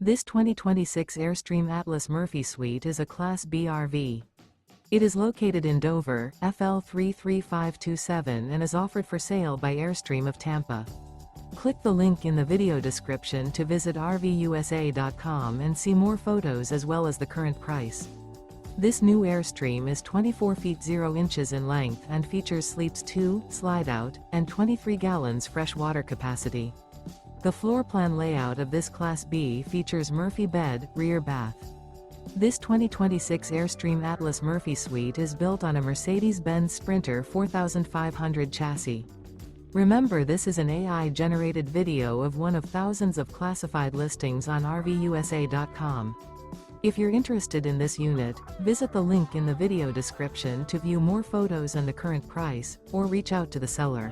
This 2026 Airstream Atlas Murphy Suite is a Class B RV. It is located in Dover, FL 33527 and is offered for sale by Airstream of Tampa. Click the link in the video description to visit RVUSA.com and see more photos as well as the current price. This new Airstream is 24 feet 0 inches in length and features sleeps 2, Slideout, and 23 gallons fresh water capacity. The floor plan layout of this Class B features Murphy bed, rear bath. This 2026 Airstream Atlas Murphy Suite is built on a Mercedes-Benz Sprinter 4500 chassis. Remember, this is an AI-generated video of one of thousands of classified listings on RVUSA.com. If you're interested in this unit, visit the link in the video description to view more photos and the current price, or reach out to the seller.